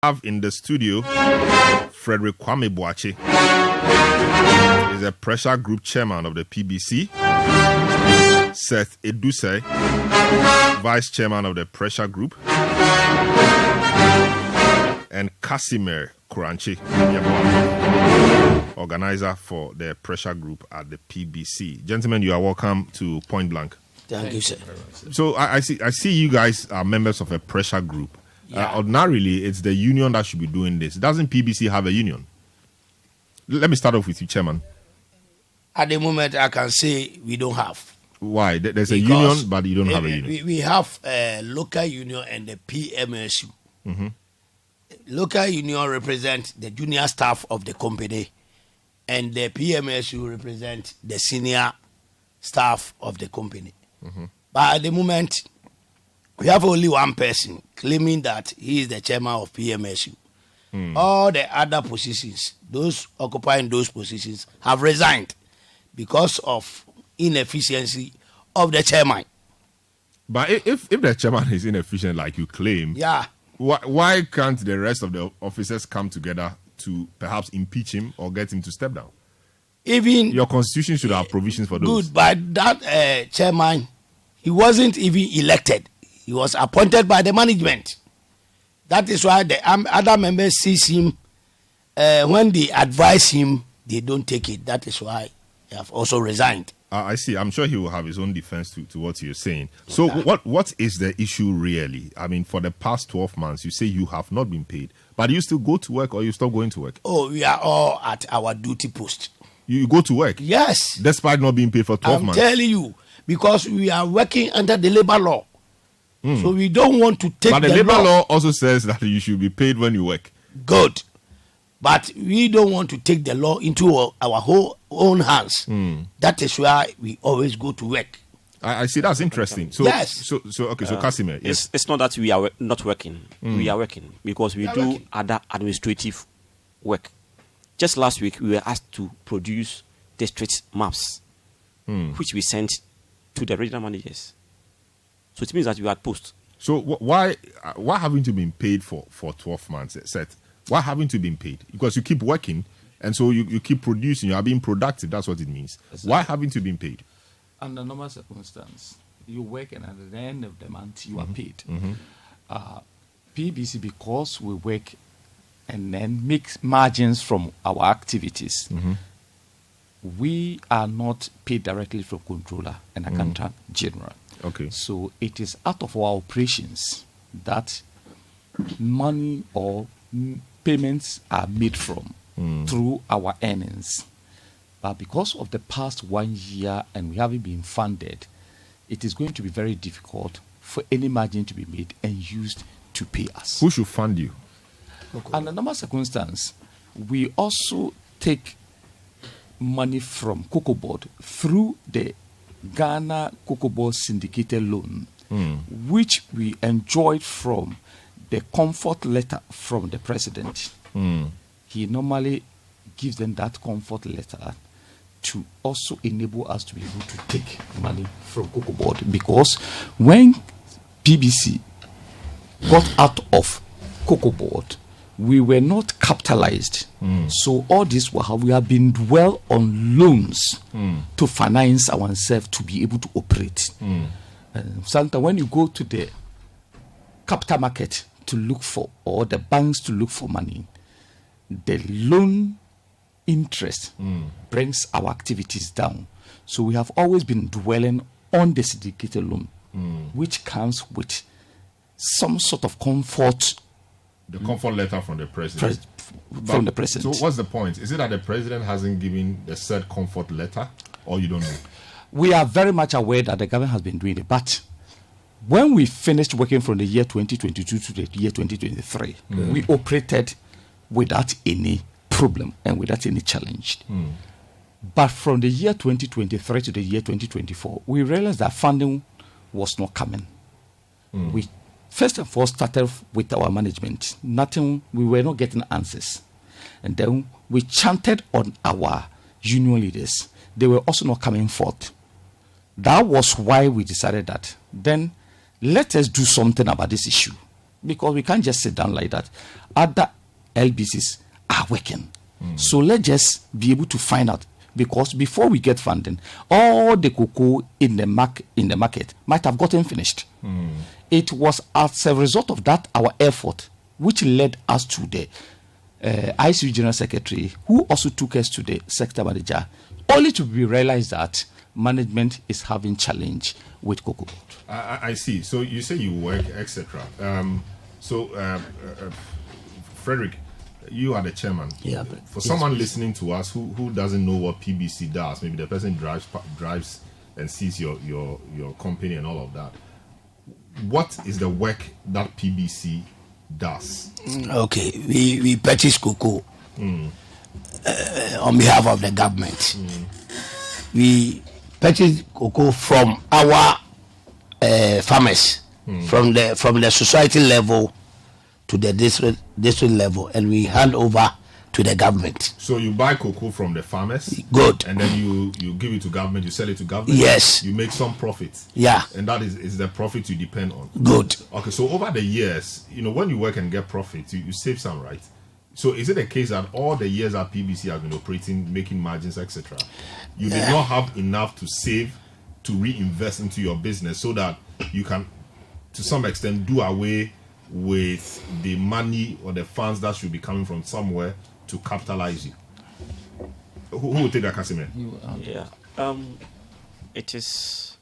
Have in the studio Frederick Kwame Boache. He's a pressure group chairman of the PBC. Seth Eduse, vice chairman of the pressure group. And Casimir Kuranchi, organizer for the pressure group at the PBC. Gentlemen, you are welcome to Point Blank. Thank you, sir. So I see you guys are members of a pressure group. Yeah. Ordinarily, it's the union that should be doing this. Doesn't PBC have a union? Let me start off with you, Chairman. At the moment, I can say we don't have. Why? There's a union, but you don't have a union. We have a local union and the PMSU. Mm-hmm. Local union represents the junior staff of the company, and the PMSU represents the senior staff of the company. Mm-hmm. But at the moment, we have only one person claiming that he is the chairman of PMSU. All the other positions, those occupying those positions, have resigned because of inefficiency of the chairman. But if the chairman is inefficient, like you claim, Yeah. why can't the rest of the officers come together to perhaps impeach him or get him to step down? Even Your constitution should have provisions for those. good, but that chairman, he wasn't even elected. He was appointed by the management. That is why the other members sees him. When they advise him, they don't take it. That is why they have also resigned. I see. I'm sure he will have his own defense to what you're saying. So what is the issue really? I mean, for the past 12 months, you say you have not been paid. But you still go to work or you stop going to work? Oh, we are all at our duty post. You go to work? Yes. Despite not being paid for 12 months? I'm telling you, because we are working under the labor law. So we don't want to take but the labor law also says that you should be paid when you work. Good. But we don't want to take the law into our whole own hands. That is why we always go to work. I see. That's interesting. So, Yes. So Casimir, yes. It's not that we are not working. We are working because we do working. other administrative work. Just last week, we were asked to produce district maps, which we sent to the regional managers. So it means that you are at post. So why haven't you been paid for 12 months, Seth? Why haven't you been paid? Because you keep working, and so you keep producing. You are being productive. That's what it means. Exactly. Why haven't you been paid? Under normal circumstance, you work and at the end of the month you are paid. PBC, because we work and then make margins from our activities, we are not paid directly from controller and accountant general. Okay. So it is out of our operations that money or payments are made from through our earnings. But because of the past 1 year and we haven't been funded, it is going to be very difficult for any margin to be made and used to pay us. Who should fund you? Under normal circumstance, we also take money from Cocoa Board through the Ghana Cocoa Board syndicated loan, which we enjoyed from the comfort letter from the president. He normally gives them that comfort letter to also enable us to be able to take money from Cocoa Board, because when PBC got out of Cocoa Board, we were not capitalized. So all this while we have been well on loans to finance ourselves to be able to operate. Sometimes when you go to the capital market to look for, or the banks to look for money, the loan interest brings our activities down. So we have always been dwelling on the syndicated loan, which comes with some sort of comfort. The comfort letter from the president. From the president. So what's the point? Is it that the president hasn't given the said comfort letter, or you don't know? We are very much aware that the government has been doing it, but when we finished working from the year 2022 to the year 2023, we operated without any problem and without any challenge. But from the year 2023 to the year 2024, we realized that funding was not coming. We first and foremost started with our management. We were not getting answers. And then we chanted on our union leaders. They were also not coming forth. That was why we decided that then let us do something about this issue. because we can't just sit down like that. Other LBCs are working. So let's just be able to find out, because before we get funding, all the cocoa in the market might have gotten finished. It was as a result of that, our effort, which led us to the ICU General Secretary, who also took us to the sector manager, only to be realized that management is having challenge with cocoa. I see. So you say you work, etc. Frederick, you are the chairman. Yeah. For someone listening to us who doesn't know what PBC does, maybe the person drives and sees your company and all of that. What is the work that PBC does? Okay, we purchase cocoa on behalf of the government. We purchase cocoa from our farmers, from the society level to the district level, and we hand over to the government. So you buy cocoa from the farmers, good, and then you give it to government. You sell it to government. Yes, you make some profit. Yeah, and that is the profit you depend on. Good. Okay, so over the years, when you work and get profit, you save some, right? So is it a case that all the years that PBC has been operating, making margins, etc., you did not have enough to save to reinvest into your business so that you can, to some extent, do away with the money or the funds that should be coming from somewhere to capitalize you? Who will take that, Casimir? Yeah. It is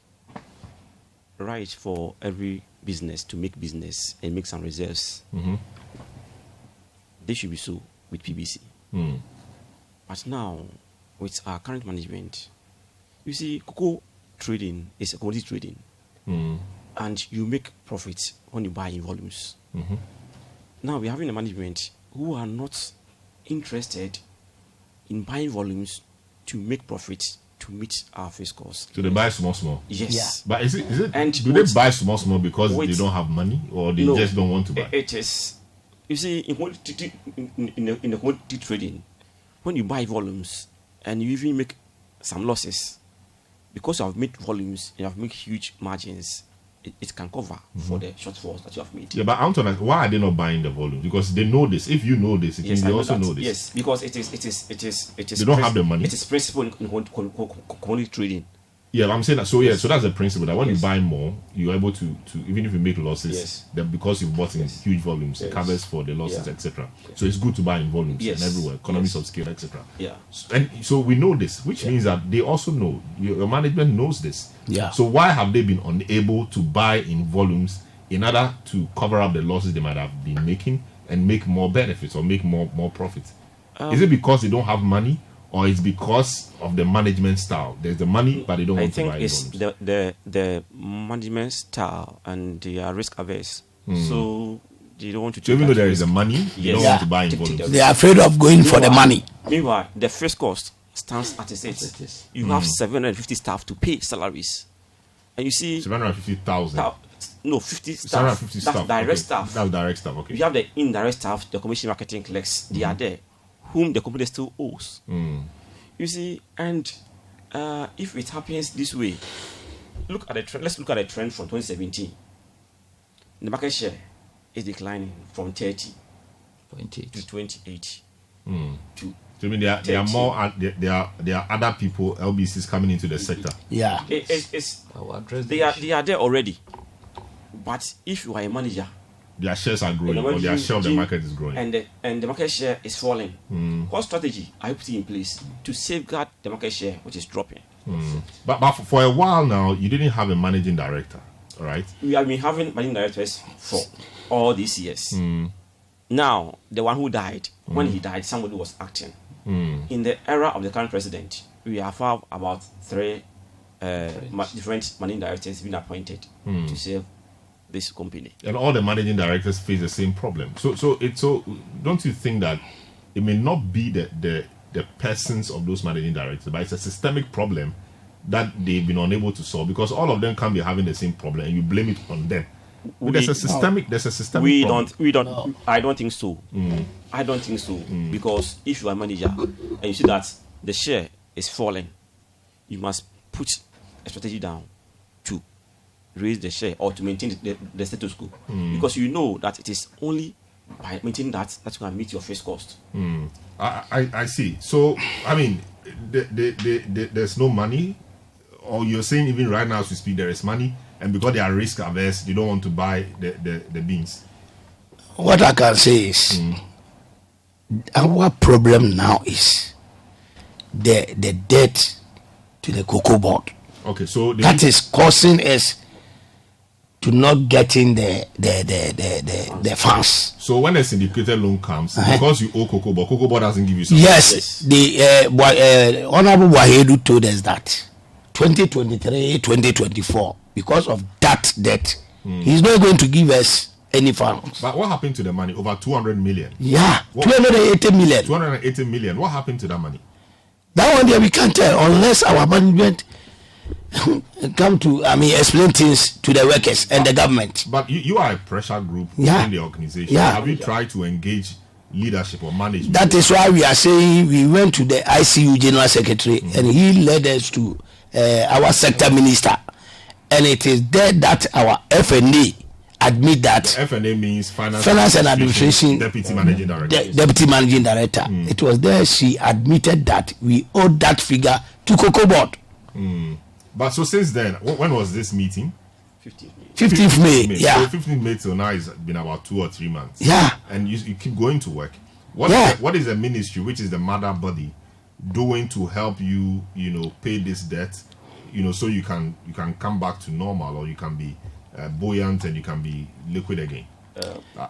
right for every business to make business and make some reserves. They should be so with PBC. But now, with our current management, you see, cocoa trading is a commodity trading. And you make profits when you buy in volumes. Now we're having a management who are not interested in buying volumes to make profits to meet our fixed costs. So they buy small. Yes. Yeah. But is it and do they buy small because they don't have money, or they just don't want to buy? It is, you see, in the commodity trading, when you buy volumes and you even make some losses, because you have made volumes and you have made huge margins, it can cover for the shortfalls that you have made. Yeah, but I'm talking, why are they not buying the volume? Because they know this. If you know this, it means they also know this. Yes, because it is. They don't have the money. It is principle in commodity trading. Yeah, I'm saying that. So so that's the principle, that when you buy more, you're able to even if you make losses, then because you've bought in huge volumes, it covers for the losses, etc. So it's good to buy in volumes and everywhere, economies of scale, etc. Yeah. And so we know this, which means that they also know, your management knows this. Yeah. So why have they been unable to buy in volumes in order to cover up the losses they might have been making and make more benefits or make more profits? Is it because they don't have money, or it's because of the management style? There's the money, but they don't want to buy in volumes. I think it's the management style, and they are risk averse. So they don't want to. So even though there is the money, they don't want to buy in volumes. They are afraid of going for the money. Meanwhile, the first cost stands at its eight. You have 750 staff to pay salaries, and you see 750,000. No, 50 staff. 750 That's staff. direct staff. That's direct staff. Okay. You have the indirect staff, the commission marketing clerks. They are there, whom the company still owes. You see, and if it happens this way, look at the trend. Let's look at the trend from 2017. The market share is declining from 30 to 28 to. So I mean, there are more. There are other people, LBCs, coming into the sector. Yeah, they are there already. But if you are a manager, their shares are growing, or their share of the market is growing, and the market share is falling. What strategy are you putting in place to safeguard the market share, which is dropping? But for a while now, you didn't have a managing director, right? We have been having managing directors for all these years. Now, the one who died, when he died, somebody was acting. In the era of the current president, we have had about three different managing directors being appointed to save this company. And all the managing directors face the same problem. So don't you think that it may not be the persons of those managing directors, but it's a systemic problem that they've been unable to solve, because all of them can be having the same problem and you blame it on them? There's a systemic problem. I don't think so. I don't think so. Because if you are a manager and you see that the share is falling, you must put a strategy down to raise the share or to maintain the status quo, because you know that it is only by maintaining that you can meet your fixed cost. I see. So I mean, there's no money, or you're saying even right now as we speak there is money, and because they are risk averse, they don't want to buy the beans. What I can say is our problem now is the debt to the cocoa board. Okay, so that is causing us to not getting the funds. So when a syndicated loan comes, because you owe cocoa board doesn't give you something. Yes, the Honorable Wahedu told us that 2023, 2024, because of that debt, he's not going to give us any funds. But what happened to the money? Over 200 million. Yeah, 280 million. 280 million. What happened to that money? That one there we can't tell unless our management come to explain things to the workers and the government. But you are a pressure group in the organization. Have you tried to engage leadership or management? That is why we are saying we went to the ICU General Secretary and he led us to our sector minister, and it is there that our FNA admit that. The FNA means Finance and Administration Deputy Managing Director. Deputy Managing Director. It was there she admitted that we owe that figure to Cocoa Board. But so since then, when was this meeting? 15th May. Yeah. So 15th May till now has been about 2 or 3 months. Yeah. And you keep going to work. What is the ministry, which is the mother body, doing to help you, pay this debt, so you can come back to normal, or you can be buoyant and you can be liquid again?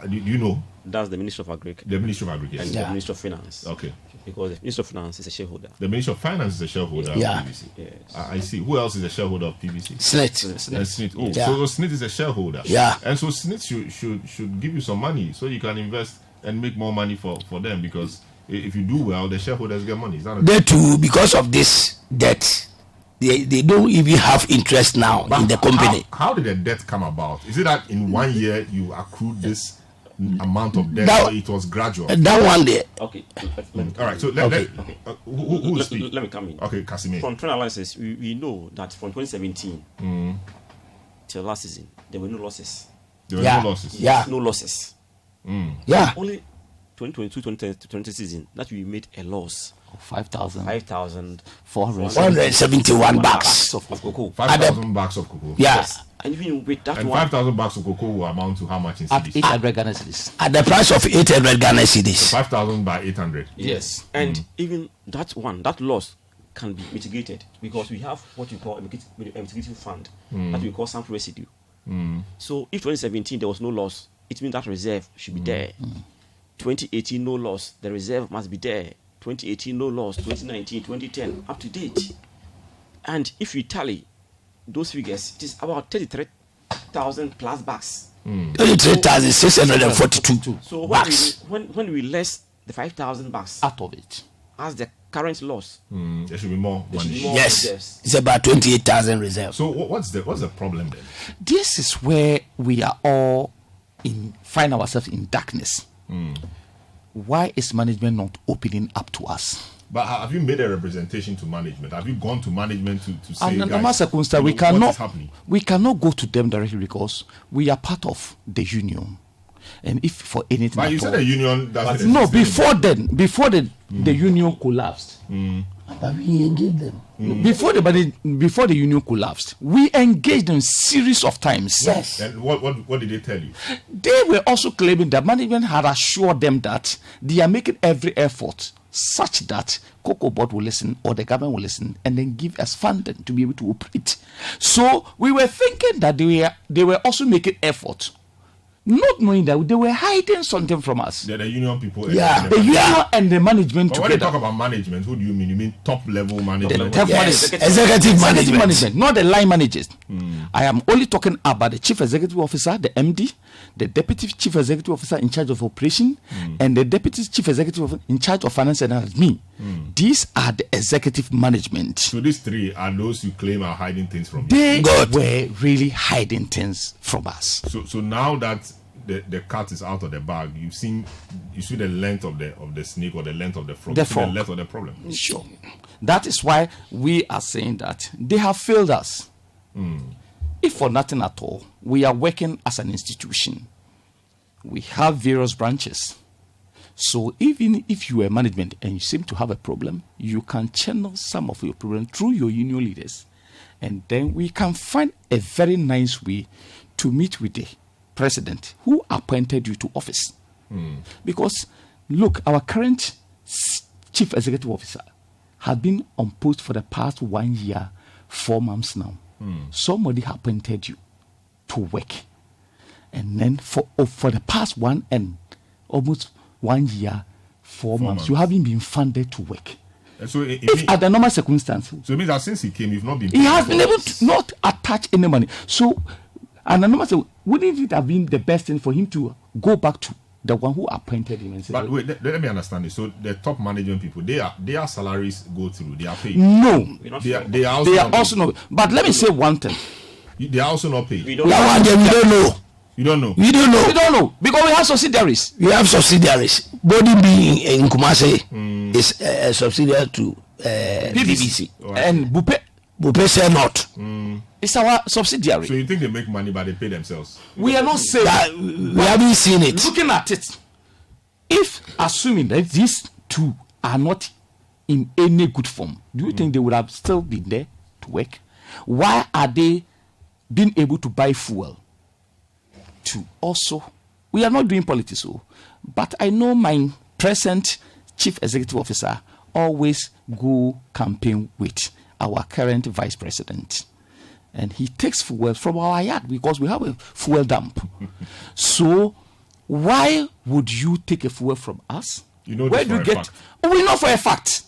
Do you know? That's the Ministry of Agriculture. The Ministry of Agriculture. And the Ministry of Finance. Okay. Because the Ministry of Finance is a shareholder. The Ministry of Finance is a shareholder of PBC. Yes. I see. Who else is a shareholder of PBC? SNIT. Oh, so SNIT is a shareholder. Yeah. And so SNIT should give you some money so you can invest and make more money for them, because if you do well, the shareholders get money. Is that they too, because of this debt, they don't even have interest now in the company. How did the debt come about? Is it that in 1 year you accrued this amount of debt, or it was gradual? That one there. Okay. All right. So who will speak? Let me come in. Okay, Casimir. From trend analysis, we know that from 2017 till last season, there were no losses. There were no losses. Yeah. No losses. Yeah. Only 2022-2023 season that we made a loss. 5,471 bags of cocoa. 5,000 bags of cocoa. Yeah. Yes. And even with that, and 5,000 bags of cocoa will amount to how much in At cedis? 800 Ghana cedis. At the price of 800 Ghana cedis. 5,000 by 800. Yes. And even that loss can be mitigated, because we have what we call a mitigating fund that we call sample residue. So if 2017 there was no loss, it means that reserve should be there. 2018 no loss, the reserve must be there. 2018 no loss, 2019, 2010 up to date. And if you tally those figures, it is about 33,000 plus bags. 33,642 so bags. when we less the 5,000 bags Out of it. as the current loss, There should be more money. Yes, reserves. it's about 28,000 reserves. So what's the problem then? This is where we are all find ourselves in darkness. Why is management not opening up to us? But have you made a representation to management? Have you gone to management to say, Under guys, normal circumstances, what is happening? we cannot go to them directly because we are part of the union. And if for anything, But you said the union doesn't no, exist anymore. before the union collapsed, But we engaged them. before the union collapsed, we engaged them series of times. Yes. And what did they tell you? They were also claiming that management had assured them that they are making every effort such that Cocoa Board will listen, or the government will listen, and then give us funding to be able to operate. So we were thinking that they were also making effort, not knowing that they were hiding something from us. The union people. Yeah. and The the union and the management But when you together. talk about management, who do you mean? You mean top level management? Top Yes. management. Executive management. Not the line managers. I am only talking about the chief executive officer, the MD, the deputy chief executive officer in charge of operation, and the deputy chief executive officer in charge of finance and admin. These are the executive management. So these three are those you claim are hiding things from you. They God. were really hiding things from us. So now that the cat is out of the bag, you see the length of the snake, or the length of the frog. The You see frog. the length of the problem. Sure. That is why we are saying that they have failed us. if for nothing at all, we are working as an institution. We have various branches. So even if you are management and you seem to have a problem, you can channel some of your problem through your union leaders. And then we can find a very nice way to meet with the president who appointed you to office. Because, look, our current chief executive officer has been on post for the past 1 year, 4 months now. Somebody appointed you to work. And then for the past almost 1 year, 4 months, you haven't been funded to work. So if at the normal circumstance, so it means that since he came, you've not been. He has been able to not attach any money. So, and the normal, wouldn't it have been the best thing for him to go back to the one who appointed him and say? But wait, let me understand this. So the top management people, their salaries go through. They are paid. No, they are also not. But let me say one thing. They are also not paid. We don't know. You don't know. We don't know. We don't know because we have subsidiaries. We have subsidiaries. Body being in Kumasi is a subsidiary to PBC. Right. And Bupe say not. It's our subsidiary. So you think they make money, but they pay themselves? We are not saying that. We haven't seen it. Looking at it, if assuming that these two are not in any good form, do you think they would have still been there to work? Why are they being able to buy fuel? To also, we are not doing politics, but I know my present chief executive officer always go campaign with our current vice president, and he takes fuel from our yard because we have a fuel dump. So why would you take a fuel from us? You know, where do you get? Oh, we know for a fact.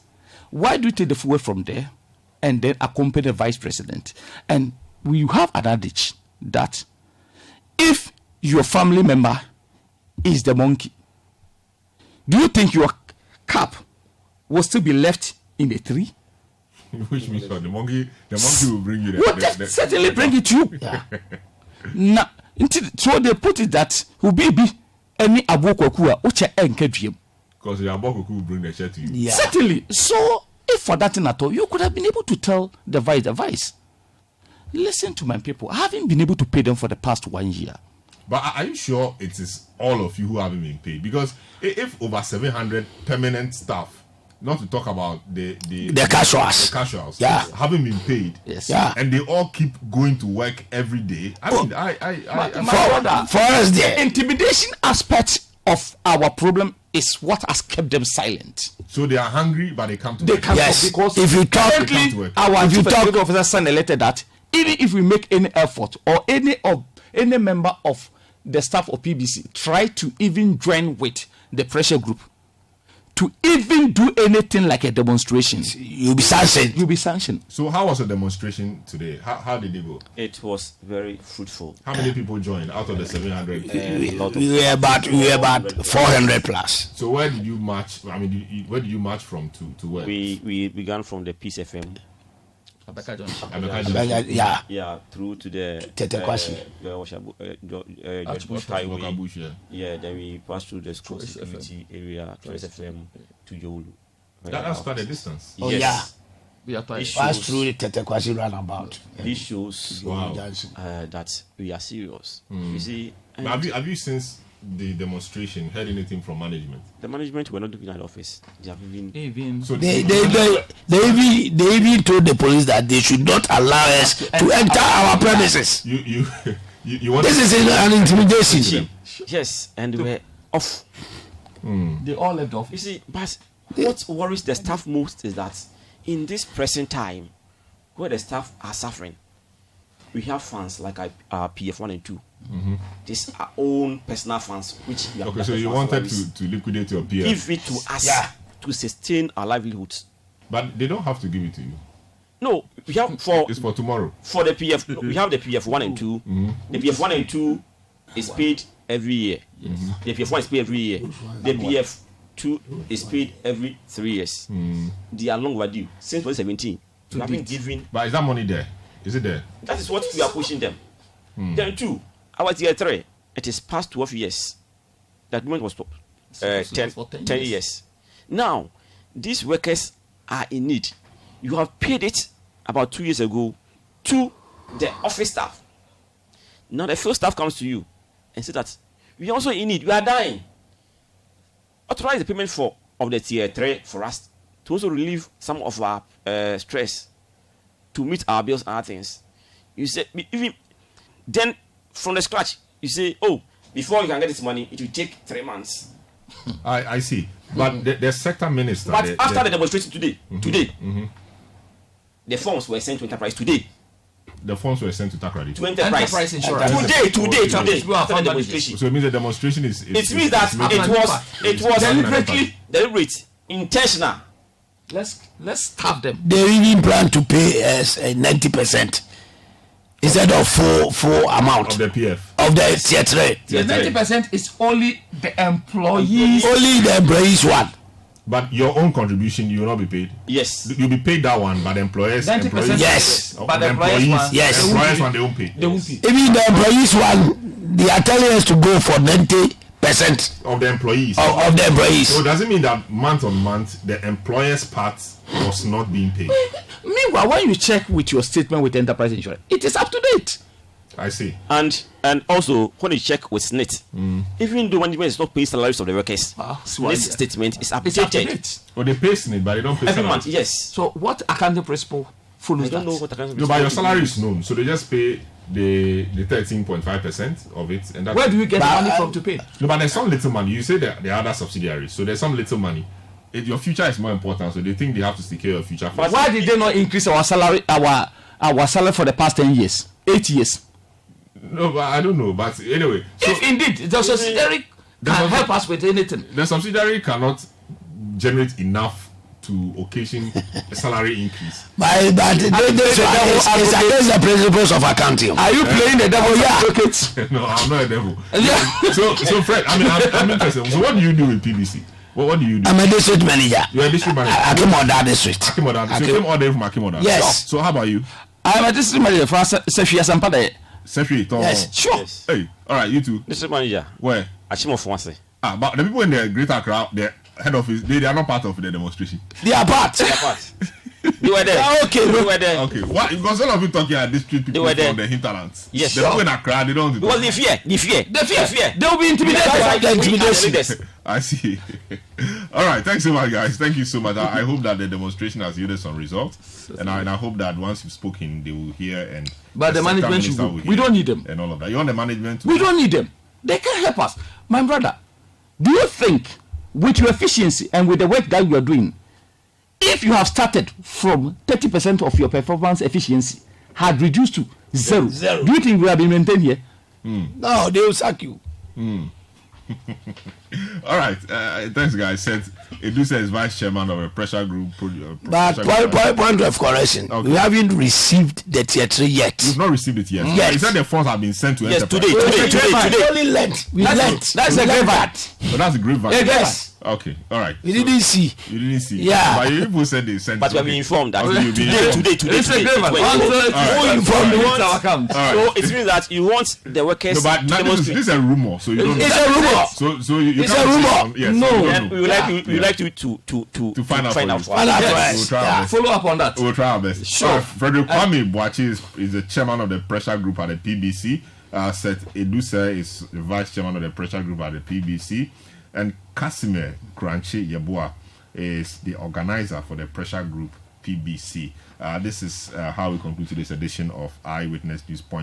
Why do you take the fuel from there and then accompany the vice president? And we have an adage that if your family member is the monkey, do you think your cap will still be left in the tree? Which means the monkey will bring you the certainly bring it to you. Yeah. Now, so they put it that who be any abokokua uche enkadiem. Because the abokoku will bring the shirt to you. Yeah. Certainly. So if for that in at all, you could have been able to tell the vice, listen to my people. I haven't been able to pay them for the past 1 year. But are you sure it is all of you who haven't been paid? Because if over 700 permanent staff, not to talk about the casuals, yeah, haven't been paid, yes, yeah, and they all keep going to work every day. For us, the intimidation aspect of our problem is what has kept them silent. So they are hungry, but they come to work. Yes, because if you talk, our chief executive officer signed a letter that even if we make any effort or any member of the staff of PBC try to even join with the pressure group to even do anything like a demonstration, you'll be sanctioned. So how was the demonstration today? How did it go? It was very fruitful. How many people joined out of the 700? We were about 400 plus. So where did you march? I mean, where did you march from to where? We began from the Peace FM. Yeah, through to the Tetekwasi. Then we passed through the school security area, Peace FM to Yolu. That's quite a distance. Oh yes. Yeah, passed through the Tetekwasi roundabout. This shows that we are serious. You see, have you since the demonstration heard anything from management? The management were not looking at the office. They have even so they even told the police that they should not allow us to enter our premises. You want this is an intimidation. Yes, and we're off. They all left the office. You see, but what worries the staff most is that in this present time where the staff are suffering, we have funds like our PF1 and 2. These are own personal funds which we have. Okay, so you wanted to liquidate your PF. Give it to us to sustain our livelihoods. But they don't have to give it to you. No, we have it's for tomorrow. For the PF, we have the PF1 and 2. The PF1 and 2 is paid every year. The PF1 is paid every year. The PF2 is paid every 3 years. They are long overdue since 2017. We haven't given. But is that money there? Is it there? That is what we are pushing them. Then 2, our tier 3, it is past 12 years. That moment was 10 years. Now, these workers are in need. You have paid it about 2 years ago to the office staff. Now the field staff comes to you and says that we also in need, we are dying. Authorize the payment of the tier 3 for us to also relieve some of our stress, to meet our bills and other things. You say, even then from the scratch, you say, oh, before you can get this money, it will take 3 months. I see. But the sector minister. But after the demonstration today, the forms were sent to enterprise today. The forms were sent to Takrady. To enterprise insurance. Today. After After the demonstration. So it means the demonstration is It means that it was deliberate, intentional. Let's stop them. They even plan to pay us 90% instead of full amount of the PF. of the tier 3. The 90% is only the employees. Only the employees one. But your own contribution, you will not be paid. Yes. You'll be paid that one, but the employers. 90%. Yes. But the employees one. Yes. The employers one, they won't pay. They won't pay. Even the employees one, they are telling us to go for 90% Of the employees. of the employees. So does it mean that month on month, the employer's part was not being paid? Meanwhile, when you check with your statement with enterprise insurance, it is up to date. I see. And also when you check with SNIT, even though management is not paying salaries of the workers, SNIT's statement is It's up to updated date. Well, they pay SNIT, but they don't pay every salary. month. Yes. So what accounting principle follows I don't know that? what I can. No, but your salary is known, so they just pay the 13.5% of it, and that's Where do you get the But, money from to pay? No, but there's some little money. You say that there are other subsidiaries, so there's some little money. Your future is more important, so they think they have to secure your future first. Why did they not increase our salary, our salary for the past 10 years, 8 years? No, but I don't know. But anyway, so If indeed the subsidiary can help us with anything, the subsidiary cannot generate enough to occasion a salary increase. But this one is against the principles of accounting. are you playing the devil advocate? No, I'm not a devil. So Fred, I'm interested. So what do you do with PBC? What do you do? I'm a district manager. You're a district manager. Akimoda district. Akimoda. So you came all day from Akimoda. Yes. So how about you? I'm a district manager for Sefi Asampade. Secretary. Yes. Sure. Yes. Hey, all right, you two. District manager. Where? Achimo Fonse. But the people in the Greater Accra, the head office, they are not part of the demonstration. They are part. You were there. Okay, You were there. Okay, what? Because all of you talking at district people were there. from the hinterlands. Yes, the sure. people in Accra, they don't. Because they fear. The fear. They will be intimidated. That's why the we intimidation. are the I see. All right, thanks so much, guys. Thank you so much. I hope that the demonstration has yielded some results, and I hope that once you've spoken, they will hear and. But the sector management should minister go. will We hear don't need them. and all of that. You want the management? We don't need them. They can help us. My brother, do you think with your efficiency and with the work that you are doing, if you have started from 30% of your performance efficiency had reduced to zero, do you think we have been maintained here? No, they will sack you. All right, thanks, guys. Edu says vice chairman of a pressure group. But point of correction, Okay. we haven't received the tier 3 yet. You've not received it yet. Yes. He said the funds have been sent to Yes, enterprise. today. We only learnt. We learnt. That's a great part. So that's a grapevine. Yes. Okay, all right. We didn't see. You didn't see. Yeah. But you people said they sent. But it. we have been informed that Okay, you've been informed. today. It's a great one. it went. From the All right. our account. All So right. it means that you want the workers No, but to now this demonstrate. is a rumor, so you don't. It's know. a rumor. So you It's can't a say rumor. some- Yes, No. you don't Then know. we would like Yeah. you like to find out for you. for Find us. out Yes. for us. We'll try our Yeah. best. Follow up on that. We'll try our best. Sure. Frederick Kwame Boachi is the chairman of the pressure group at the PBC. Seth Eduse is the vice chairman of the pressure group at the PBC. And Casimir Kranchi Yeboah is the organizer for the pressure group PBC. This is how we conclude today's edition of Eyewitness News Point.